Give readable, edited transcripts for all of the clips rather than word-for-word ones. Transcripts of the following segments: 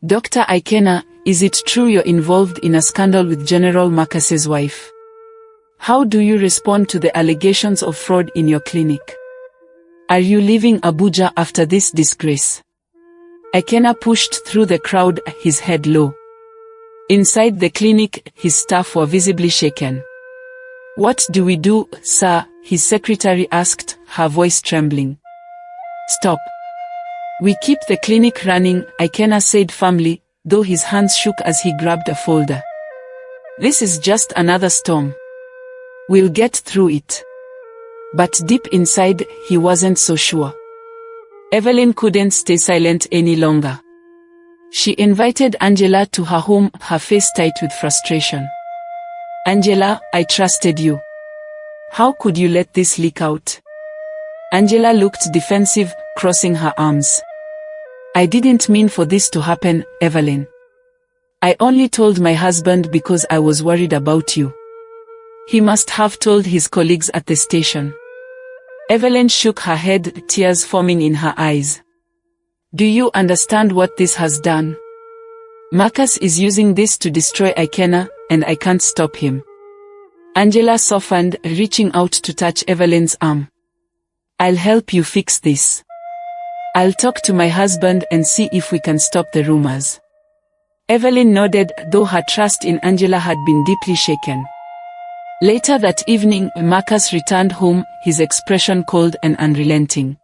Dr. Ikena, is it true you're involved in a scandal with General Marcus's wife? How do you respond to the allegations of fraud in your clinic? Are you leaving Abuja after this disgrace? Ikena pushed through the crowd, his head low. Inside the clinic, his staff were visibly shaken. What do we do, sir? His secretary asked, her voice trembling. Stop. We keep the clinic running, Ikena said firmly, though his hands shook as he grabbed a folder. This is just another storm. We'll get through it. But deep inside, he wasn't so sure. Evelyn couldn't stay silent any longer. She invited Angela to her home, her face tight with frustration. Angela, I trusted you. How could you let this leak out? Angela looked defensive, crossing her arms. I didn't mean for this to happen, Evelyn. I only told my husband because I was worried about you. He must have told his colleagues at the station. Evelyn shook her head, tears forming in her eyes. Do you understand what this has done? Marcus is using this to destroy Ikena, and I can't stop him. Angela softened, reaching out to touch Evelyn's arm. I'll help you fix this. I'll talk to my husband and see if we can stop the rumors. Evelyn nodded, though her trust in Angela had been deeply shaken. Later that evening, Marcus returned home, his expression cold and unrelenting.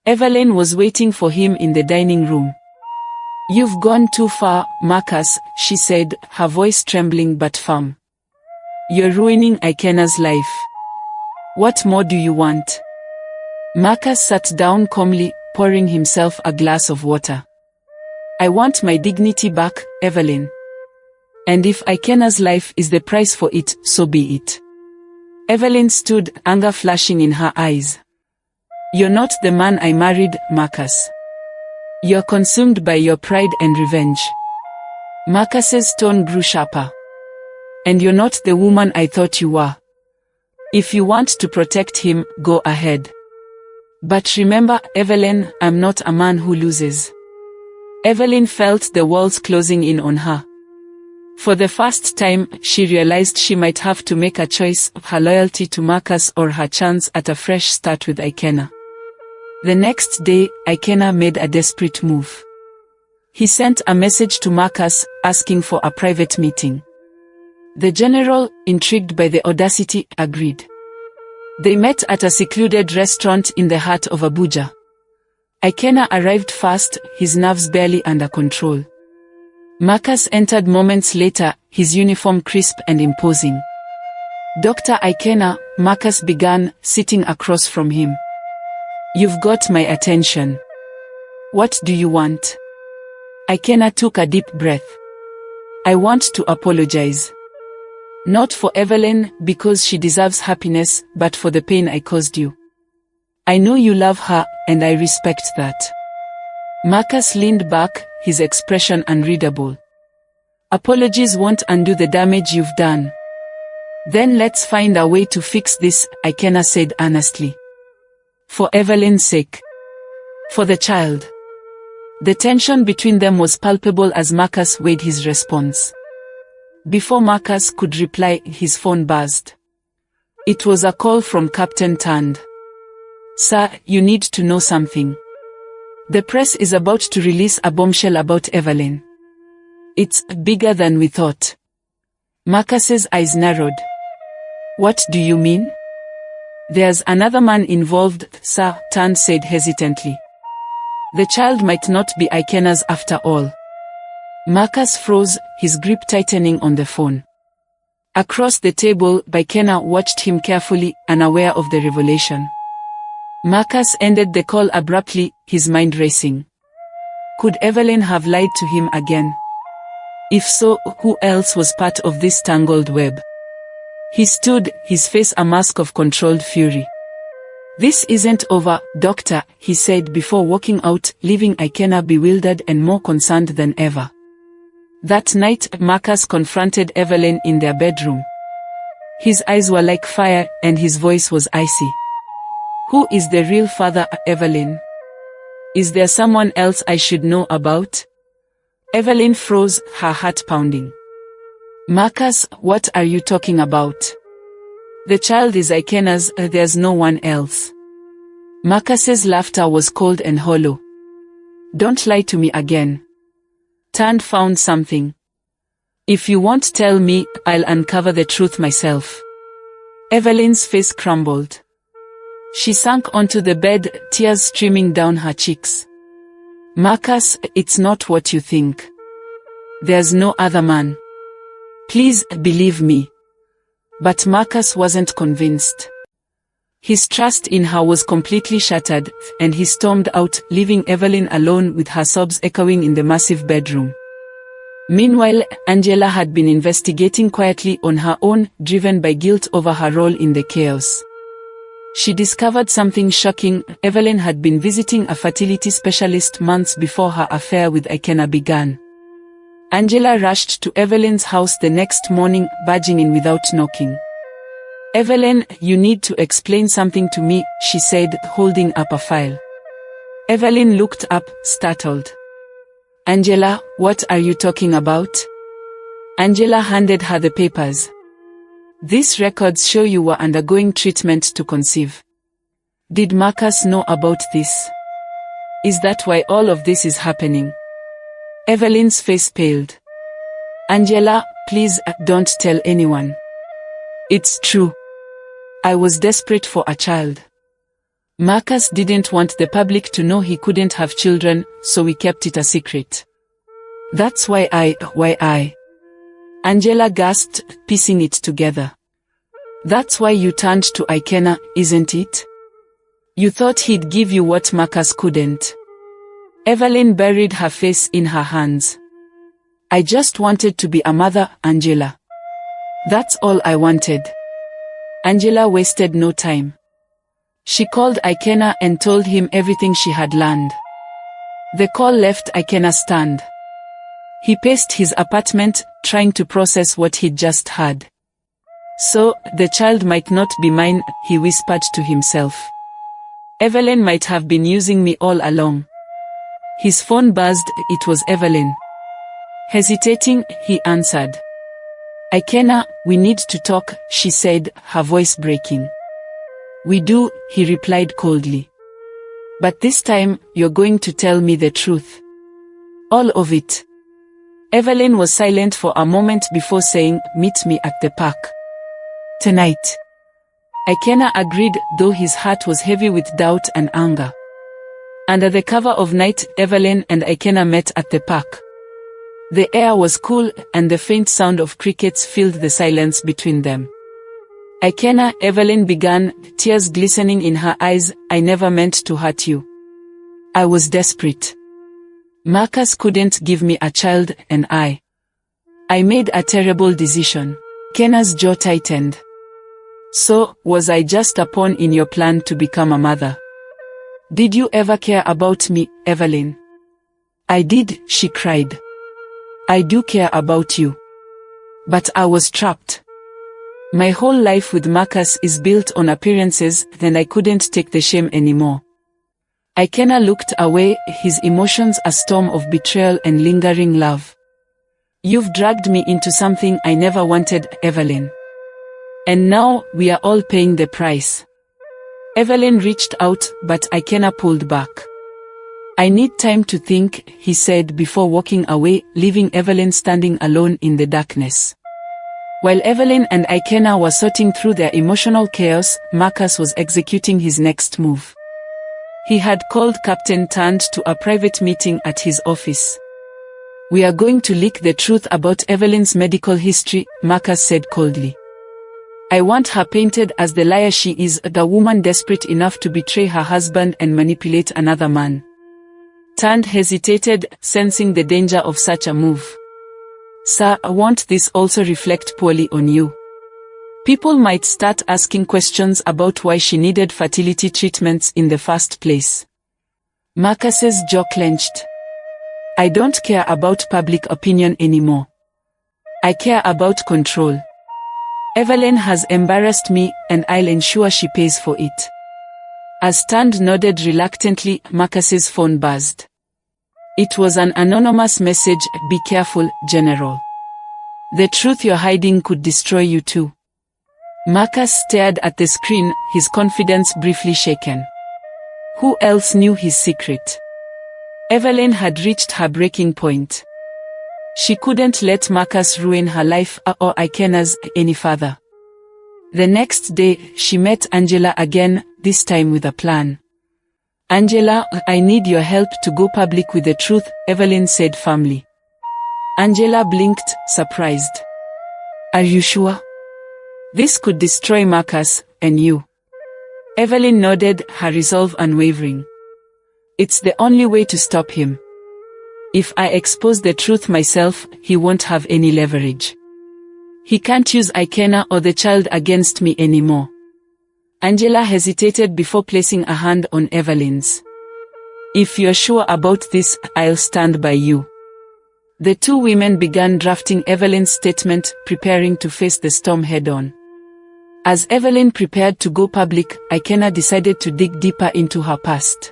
Evelyn was waiting for him in the dining room. You've gone too far, Marcus, she said, her voice trembling but firm. You're ruining Ikena's life. What more do you want? Marcus sat down calmly, pouring himself a glass of water. I want my dignity back, Evelyn. And if Ikena's life is the price for it, so be it. Evelyn stood, anger flashing in her eyes. You're not the man I married, Marcus. You're consumed by your pride and revenge. Marcus's tone grew sharper. And you're not the woman I thought you were. If you want to protect him, go ahead. But remember, Evelyn, I'm not a man who loses. Evelyn felt the walls closing in on her. For the first time, she realized she might have to make a choice, her loyalty to Marcus or her chance at a fresh start with Ikena. The next day, Ikena made a desperate move. He sent a message to Marcus, asking for a private meeting. The general, intrigued by the audacity, agreed. They met at a secluded restaurant in the heart of Abuja. Ikena arrived fast, his nerves barely under control. Marcus entered moments later, his uniform crisp and imposing. Dr. Ikena, Marcus began, sitting across from him. You've got my attention. What do you want? Ikena took a deep breath. I want to apologize. Not for Evelyn, because she deserves happiness, but for the pain I caused you. I know you love her, and I respect that. Marcus leaned back, his expression unreadable. Apologies won't undo the damage you've done. Then let's find a way to fix this, Ikena said earnestly. For Evelyn's sake. For the child. The tension between them was palpable as Marcus weighed his response. Before Marcus could reply, his phone buzzed. It was a call from Captain Tand. Sir, you need to know something. The press is about to release a bombshell about Evelyn. It's bigger than we thought. Marcus's eyes narrowed. What do you mean? There's another man involved, sir, Tand said hesitantly. The child might not be Ikena's after all. Marcus froze, his grip tightening on the phone. Across the table, Ikena watched him carefully, unaware of the revelation. Marcus ended the call abruptly, his mind racing. Could Evelyn have lied to him again? If so, who else was part of this tangled web? He stood, his face a mask of controlled fury. This isn't over, doctor, he said before walking out, leaving Ikena bewildered and more concerned than ever. That night, Marcus confronted Evelyn in their bedroom. His eyes were like fire, and his voice was icy. Who is the real father, Evelyn? Is there someone else I should know about? Evelyn froze, her heart pounding. Marcus, what are you talking about? The child is Ikena's, there's no one else. Marcus's laughter was cold and hollow. Don't lie to me again. Tand found something. If you won't tell me, I'll uncover the truth myself. Evelyn's face crumbled. She sank onto the bed, tears streaming down her cheeks. Marcus, it's not what you think. There's no other man. Please, believe me. But Marcus wasn't convinced. His trust in her was completely shattered, and he stormed out, leaving Evelyn alone with her sobs echoing in the massive bedroom. Meanwhile, Angela had been investigating quietly on her own, driven by guilt over her role in the chaos. She discovered something shocking. Evelyn had been visiting a fertility specialist months before her affair with Ikena began. Angela rushed to Evelyn's house the next morning, barging in without knocking. Evelyn, you need to explain something to me, she said, holding up a file. Evelyn looked up, startled. Angela, what are you talking about? Angela handed her the papers. These records show you were undergoing treatment to conceive. Did Marcus know about this? Is that why all of this is happening? Evelyn's face paled. Angela, please, don't tell anyone. It's true. I was desperate for a child. Marcus didn't want the public to know he couldn't have children, so we kept it a secret. That's why I... Angela gasped, piecing it together. That's why you turned to Ikena, isn't it? You thought he'd give you what Marcus couldn't. Evelyn buried her face in her hands. I just wanted to be a mother, Angela. That's all I wanted. Angela wasted no time. She called Ikena and told him everything she had learned. The call left Ikena stunned. He paced his apartment, trying to process what he'd just heard. So, the child might not be mine, he whispered to himself. Evelyn might have been using me all along. His phone buzzed, it was Evelyn. Hesitating, he answered. Ikena, we need to talk, she said, her voice breaking. We do, he replied coldly. But this time, you're going to tell me the truth. All of it. Evelyn was silent for a moment before saying, meet me at the park. Tonight. Ikena agreed, though his heart was heavy with doubt and anger. Under the cover of night, Evelyn and Ikena met at the park. The air was cool, and the faint sound of crickets filled the silence between them. Ikena, Evelyn began, tears glistening in her eyes, I never meant to hurt you. I was desperate. Marcus couldn't give me a child, and I made a terrible decision. Ikena's jaw tightened. So, was I just a pawn in your plan to become a mother? Did you ever care about me, Evelyn? I did, she cried. I do care about you. But I was trapped. My whole life with Marcus is built on appearances, and I couldn't take the shame anymore. Ikena looked away, his emotions a storm of betrayal and lingering love. You've dragged me into something I never wanted, Evelyn. And now, we are all paying the price. Evelyn reached out, but Ikena pulled back. I need time to think, he said before walking away, leaving Evelyn standing alone in the darkness. While Evelyn and Ikena were sorting through their emotional chaos, Marcus was executing his next move. He had called Captain Tand to a private meeting at his office. We are going to leak the truth about Evelyn's medical history, Marcus said coldly. I want her painted as the liar she is, the woman desperate enough to betray her husband and manipulate another man. Tand hesitated, sensing the danger of such a move. Sir, won't this also reflect poorly on you? People might start asking questions about why she needed fertility treatments in the first place. Marcus's jaw clenched. I don't care about public opinion anymore. I care about control. Evelyn has embarrassed me, and I'll ensure she pays for it. As Tand nodded reluctantly, Marcus's phone buzzed. It was an anonymous message: "Be careful, General. The truth you're hiding could destroy you too." Marcus stared at the screen, his confidence briefly shaken. Who else knew his secret? Evelyn had reached her breaking point. She couldn't let Marcus ruin her life or Ikena's any further. The next day, she met Angela again, this time with a plan. "Angela, I need your help to go public with the truth," Evelyn said firmly. Angela blinked, surprised. "Are you sure? This could destroy Marcus, and you." Evelyn nodded, her resolve unwavering. "It's the only way to stop him. If I expose the truth myself, he won't have any leverage. He can't use Ikena or the child against me anymore." Angela hesitated before placing a hand on Evelyn's. "If you're sure about this, I'll stand by you." The two women began drafting Evelyn's statement, preparing to face the storm head-on. As Evelyn prepared to go public, Ikena decided to dig deeper into her past.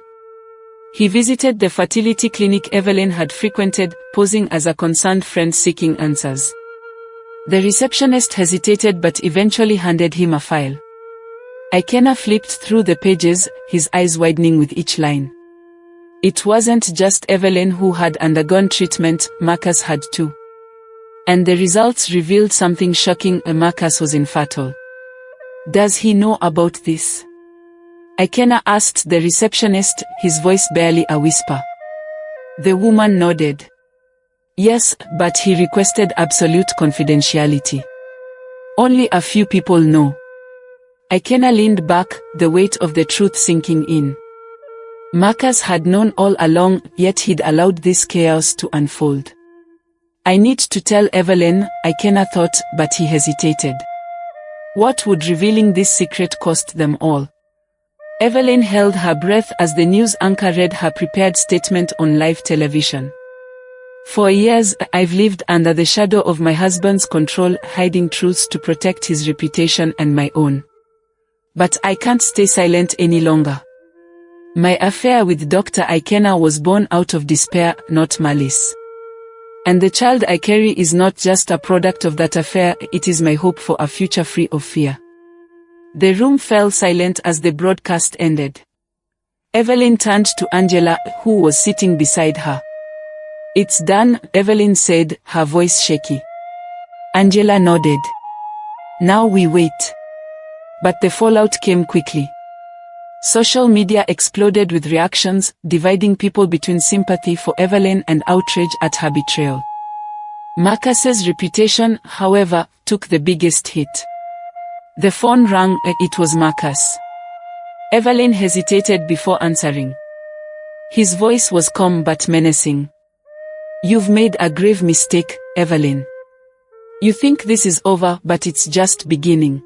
He visited the fertility clinic Evelyn had frequented, posing as a concerned friend seeking answers. The receptionist hesitated but eventually handed him a file. Ikena flipped through the pages, his eyes widening with each line. It wasn't just Evelyn who had undergone treatment, Marcus had too. And the results revealed something shocking: Marcus was infertile. "Does he know about this?" Ikena asked the receptionist, his voice barely a whisper. The woman nodded. "Yes, but he requested absolute confidentiality. Only a few people know." Ikena leaned back, the weight of the truth sinking in. Marcus had known all along, yet he'd allowed this chaos to unfold. "I need to tell Evelyn," Ikena thought, but he hesitated. What would revealing this secret cost them all? Evelyn held her breath as the news anchor read her prepared statement on live television. "For years, I've lived under the shadow of my husband's control, hiding truths to protect his reputation and my own. But I can't stay silent any longer. My affair with Dr. Ikena was born out of despair, not malice. And the child I carry is not just a product of that affair, it is my hope for a future free of fear." The room fell silent as the broadcast ended. Evelyn turned to Angela, who was sitting beside her. "It's done," Evelyn said, her voice shaky. Angela nodded. "Now we wait." But the fallout came quickly. Social media exploded with reactions, dividing people between sympathy for Evelyn and outrage at her betrayal. Marcus's reputation, however, took the biggest hit. The phone rang, it was Marcus. Evelyn hesitated before answering. His voice was calm but menacing. "You've made a grave mistake, Evelyn. You think this is over, but it's just beginning."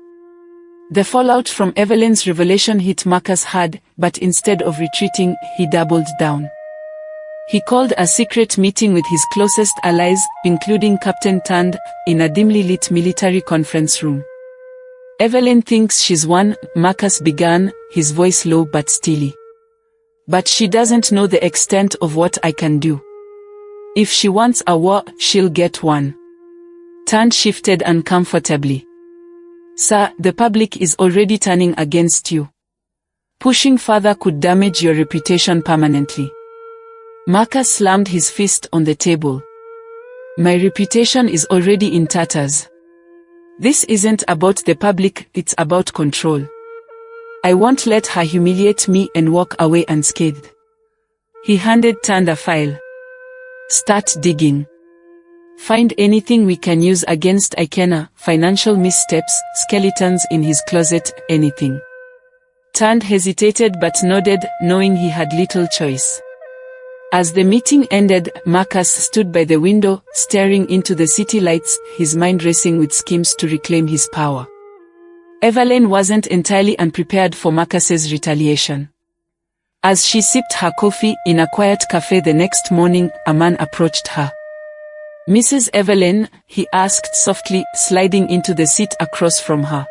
The fallout from Evelyn's revelation hit Marcus hard, but instead of retreating, he doubled down. He called a secret meeting with his closest allies, including Captain Tand, in a dimly lit military conference room. "Evelyn thinks she's won," Marcus began, his voice low but steely. "But she doesn't know the extent of what I can do. If she wants a war, she'll get one." Tand shifted uncomfortably. "Sir, the public is already turning against you. Pushing further could damage your reputation permanently." Marcus slammed his fist on the table. "My reputation is already in tatters. This isn't about the public, it's about control. I won't let her humiliate me and walk away unscathed." He handed Tand a file. "Start digging. Find anything we can use against Ikena, financial missteps, skeletons in his closet, anything." Tand hesitated but nodded, knowing he had little choice. As the meeting ended, Marcus stood by the window, staring into the city lights, his mind racing with schemes to reclaim his power. Evelyn wasn't entirely unprepared for Marcus's retaliation. As she sipped her coffee in a quiet cafe the next morning, a man approached her. "Mrs. Evelyn?" he asked softly, sliding into the seat across from her.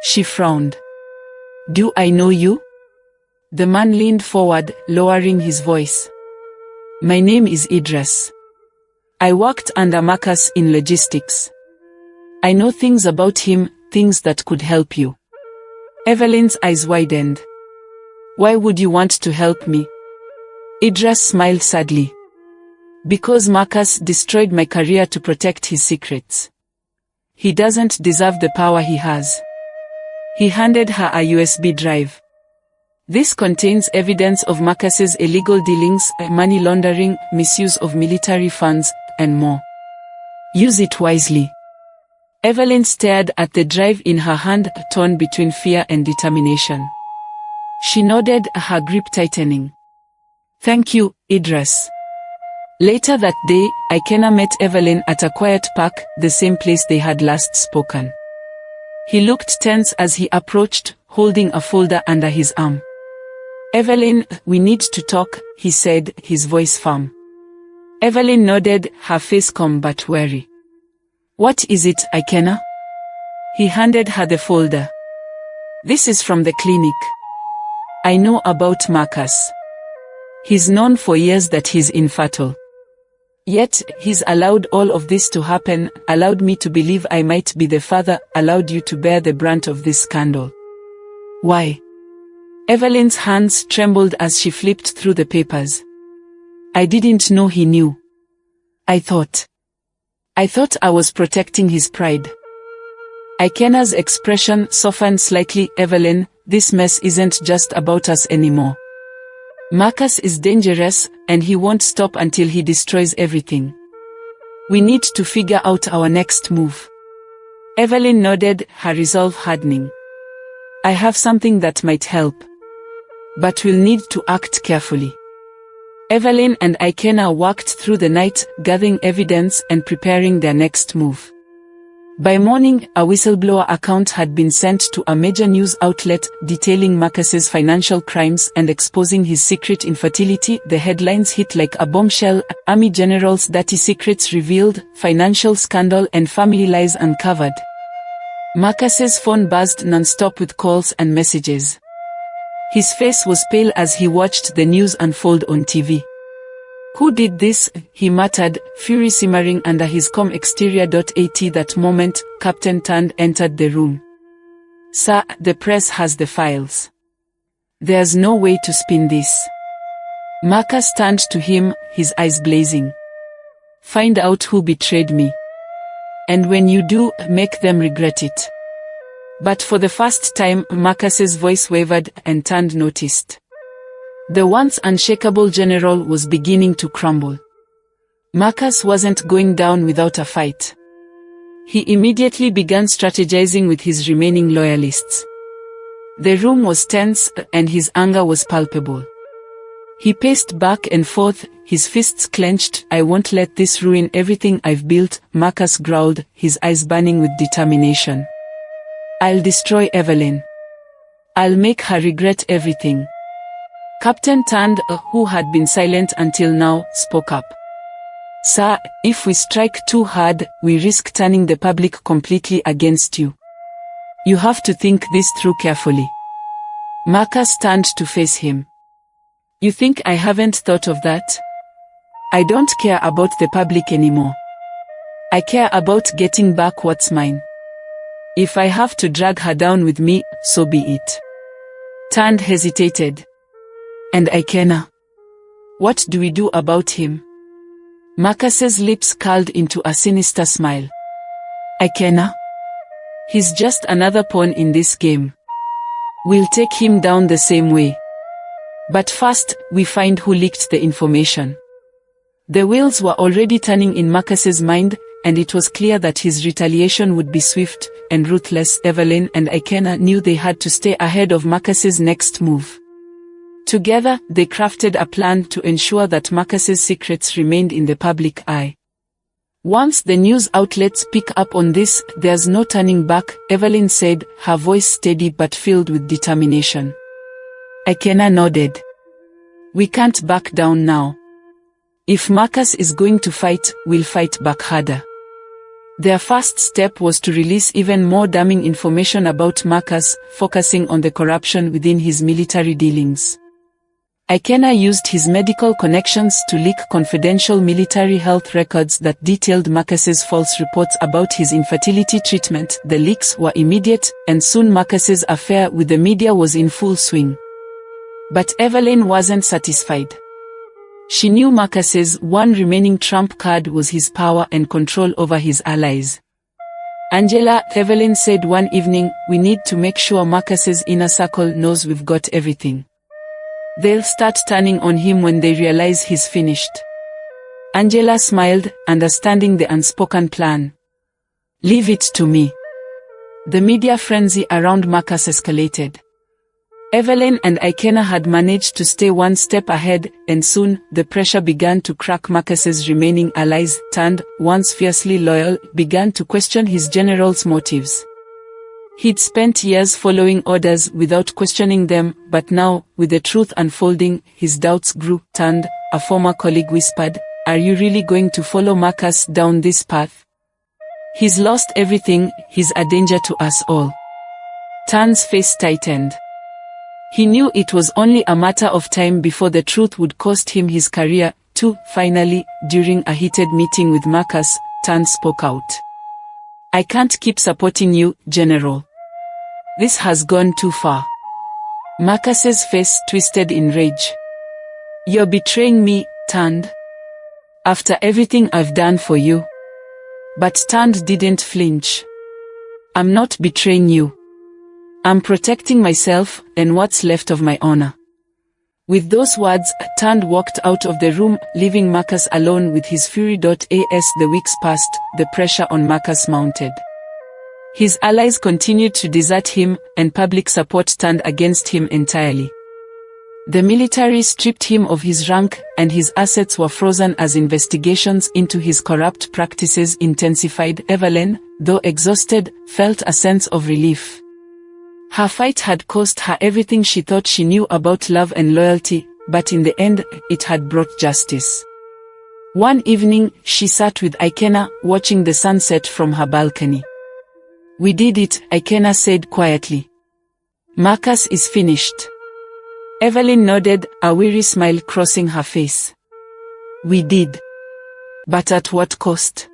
She frowned. "Do I know you?" The man leaned forward, lowering his voice. My name is Idris. I worked under Marcus in logistics. I know things about him, things that could help you. Evelyn's eyes widened. Why would you want to help me? Idris smiled sadly. Because Marcus destroyed my career to protect his secrets. He doesn't deserve the power he has. He handed her a USB drive. This contains evidence of Marcus's illegal dealings, money laundering, misuse of military funds, and more. Use it wisely. Evelyn stared at the drive in her hand, torn between fear and determination. She nodded, her grip tightening. Thank you, Idris. Later that day, Ikenna met Evelyn at a quiet park, the same place they had last spoken. He looked tense as he approached, holding a folder under his arm. Evelyn, we need to talk, he said, his voice firm. Evelyn nodded, her face calm but wary. What is it, Ikenna? He handed her the folder. This is from the clinic. I know about Marcus. He's known for years that he's infertile. Yet, he's allowed all of this to happen, allowed me to believe I might be the father, allowed you to bear the brunt of this scandal. Why? Evelyn's hands trembled as she flipped through the papers. I didn't know he knew. I thought I was protecting his pride. Ikenna's expression softened slightly. Evelyn, this mess isn't just about us anymore. Marcus is dangerous, and he won't stop until he destroys everything. We need to figure out our next move. Evelyn nodded, her resolve hardening. I have something that might help. But we'll need to act carefully. Evelyn and Ikenna walked through the night, gathering evidence and preparing their next move. By morning, a whistleblower account had been sent to a major news outlet detailing Marcus's financial crimes and exposing his secret infertility. The headlines hit like a bombshell: Army General's dirty secrets revealed, financial scandal and family lies uncovered. Marcus's phone buzzed non-stop with calls and messages. His face was pale as he watched the news unfold on TV. Who did this? He muttered, fury simmering under his calm exterior. At that moment, Captain Tand entered the room. Sir, the press has the files. There's no way to spin this. Marcus turned to him, his eyes blazing. Find out who betrayed me. And when you do, make them regret it. But for the first time, Marcus's voice wavered, and Tand noticed. The once unshakable general was beginning to crumble. Marcus wasn't going down without a fight. He immediately began strategizing with his remaining loyalists. The room was tense, and his anger was palpable. He paced back and forth, his fists clenched. I won't let this ruin everything I've built, Marcus growled, his eyes burning with determination. I'll destroy Evelyn. I'll make her regret everything. Captain Tand, who had been silent until now, spoke up. Sir, if we strike too hard, we risk turning the public completely against you. You have to think this through carefully. Marcus turned to face him. You think I haven't thought of that? I don't care about the public anymore. I care about getting back what's mine. If I have to drag her down with me, so be it. Tand hesitated. And Ikenna? What do we do about him? Marcus's lips curled into a sinister smile. Ikenna? He's just another pawn in this game. We'll take him down the same way. But first, we find who leaked the information. The wheels were already turning in Marcus's mind, and it was clear that his retaliation would be swift and ruthless. Evelyn and Ikenna knew they had to stay ahead of Marcus's next move. Together, they crafted a plan to ensure that Marcus's secrets remained in the public eye. Once the news outlets pick up on this, there's no turning back, Evelyn said, her voice steady but filled with determination. Ikenna nodded. We can't back down now. If Marcus is going to fight, we'll fight back harder. Their first step was to release even more damning information about Marcus, focusing on the corruption within his military dealings. Ikena used his medical connections to leak confidential military health records that detailed Marcus's false reports about his infertility treatment. The leaks were immediate, and soon Marcus's affair with the media was in full swing. But Evelyn wasn't satisfied. She knew Marcus's one remaining trump card was his power and control over his allies. Angela, Evelyn said one evening, we need to make sure Marcus's inner circle knows we've got everything. They'll start turning on him when they realize he's finished. Angela smiled, understanding the unspoken plan. Leave it to me. The media frenzy around Marcus escalated. Evelyn and Ikena had managed to stay one step ahead, and soon, the pressure began to crack. Marcus's remaining allies, turned, once fiercely loyal, began to question his general's motives. He'd spent years following orders without questioning them, but now, with the truth unfolding, his doubts grew. Turned, a former colleague whispered, "Are you really going to follow Marcus down this path? He's lost everything, he's a danger to us all." Turn's face tightened. He knew it was only a matter of time before the truth would cost him his career, too. Finally, during a heated meeting with Marcus, Turn spoke out. "I can't keep supporting you, General. This has gone too far." Marcus's face twisted in rage. "You're betraying me, Tand. After everything I've done for you." But Tand didn't flinch. "I'm not betraying you. I'm protecting myself, and what's left of my honor." With those words, Tand walked out of the room, leaving Marcus alone with his fury. As the weeks passed, the pressure on Marcus mounted. His allies continued to desert him, and public support turned against him entirely. The military stripped him of his rank, and his assets were frozen as investigations into his corrupt practices intensified. Evelyn, though exhausted, felt a sense of relief. Her fight had cost her everything she thought she knew about love and loyalty, but in the end, it had brought justice. One evening, she sat with Ikena, watching the sunset from her balcony. "We did it," Ikena said quietly. "Marcus is finished." Evelyn nodded, a weary smile crossing her face. "We did. But at what cost?"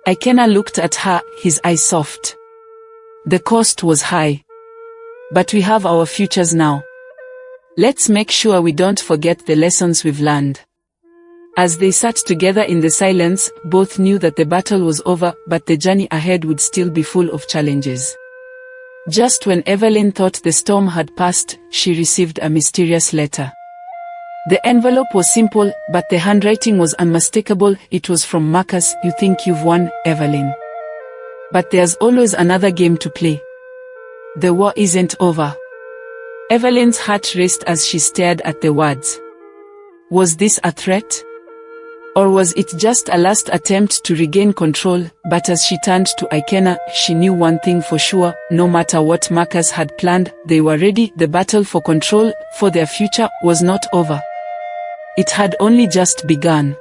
Ikena looked at her, his eyes soft. "The cost was high. But we have our futures now. Let's make sure we don't forget the lessons we've learned." As they sat together in the silence, both knew that the battle was over, but the journey ahead would still be full of challenges. Just when Evelyn thought the storm had passed, she received a mysterious letter. The envelope was simple, but the handwriting was unmistakable. It was from Marcus. "You think you've won, Evelyn. But there's always another game to play. The war isn't over." Evelyn's heart raced as she stared at the words. Was this a threat? Or was it just a last attempt to regain control? But as she turned to Ikena, she knew one thing for sure: no matter what Marcus had planned, they were ready. The battle for control, for their future, was not over. It had only just begun.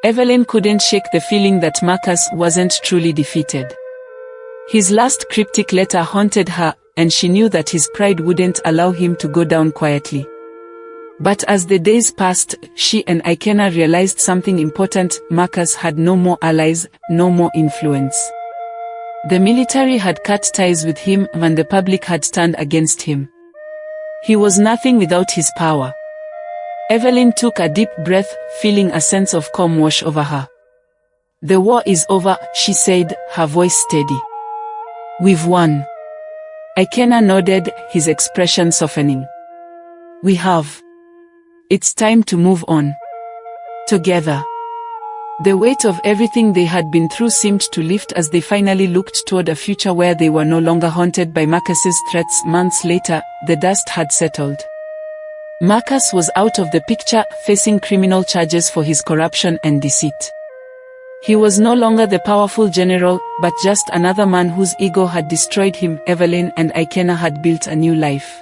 Evelyn couldn't shake the feeling that Marcus wasn't truly defeated. His last cryptic letter haunted her, and she knew that his pride wouldn't allow him to go down quietly. But as the days passed, she and Ikena realized something important: Marcus had no more allies, no more influence. The military had cut ties with him, and the public had turned against him. He was nothing without his power. Evelyn took a deep breath, feeling a sense of calm wash over her. "The war is over," she said, her voice steady. "We've won." Ikena nodded, his expression softening. "We have. It's time to move on. Together." The weight of everything they had been through seemed to lift as they finally looked toward a future where they were no longer haunted by Marcus's threats. Months later, the dust had settled. Marcus was out of the picture, facing criminal charges for his corruption and deceit. He was no longer the powerful general, but just another man whose ego had destroyed him. Evelyn and Ikena had built a new life.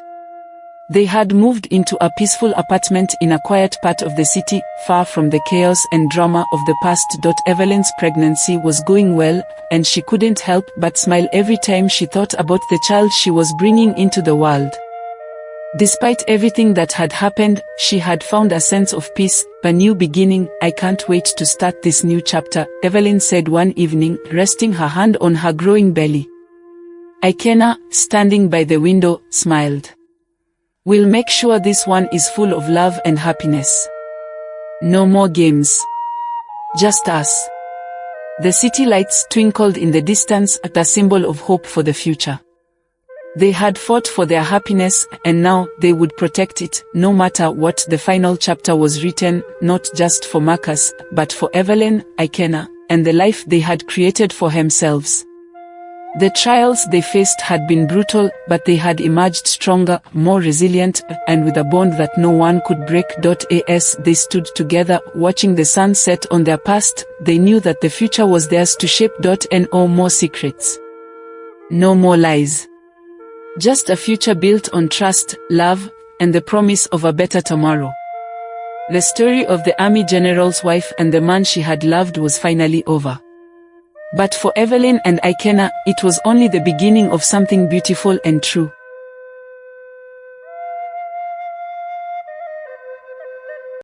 They had moved into a peaceful apartment in a quiet part of the city, far from the chaos and drama of the past. Evelyn's pregnancy was going well, and she couldn't help but smile every time she thought about the child she was bringing into the world. Despite everything that had happened, she had found a sense of peace, a new beginning. "I can't wait to start this new chapter," Evelyn said one evening, resting her hand on her growing belly. Ikenna, standing by the window, smiled. "We'll make sure this one is full of love and happiness. No more games. Just us." The city lights twinkled in the distance, a symbol of hope for the future. They had fought for their happiness, and now they would protect it, no matter what. The final chapter was written, not just for Marcus, but for Evelyn, Ikenna, and the life they had created for themselves. The trials they faced had been brutal, but they had emerged stronger, more resilient, and with a bond that no one could break. As they stood together, watching the sun set on their past, they knew that the future was theirs to shape. No more secrets. No more lies. Just a future built on trust, love, and the promise of a better tomorrow. The story of the army general's wife and the man she had loved was finally over. But for Evelyn and Ikenna, it was only the beginning of something beautiful and true.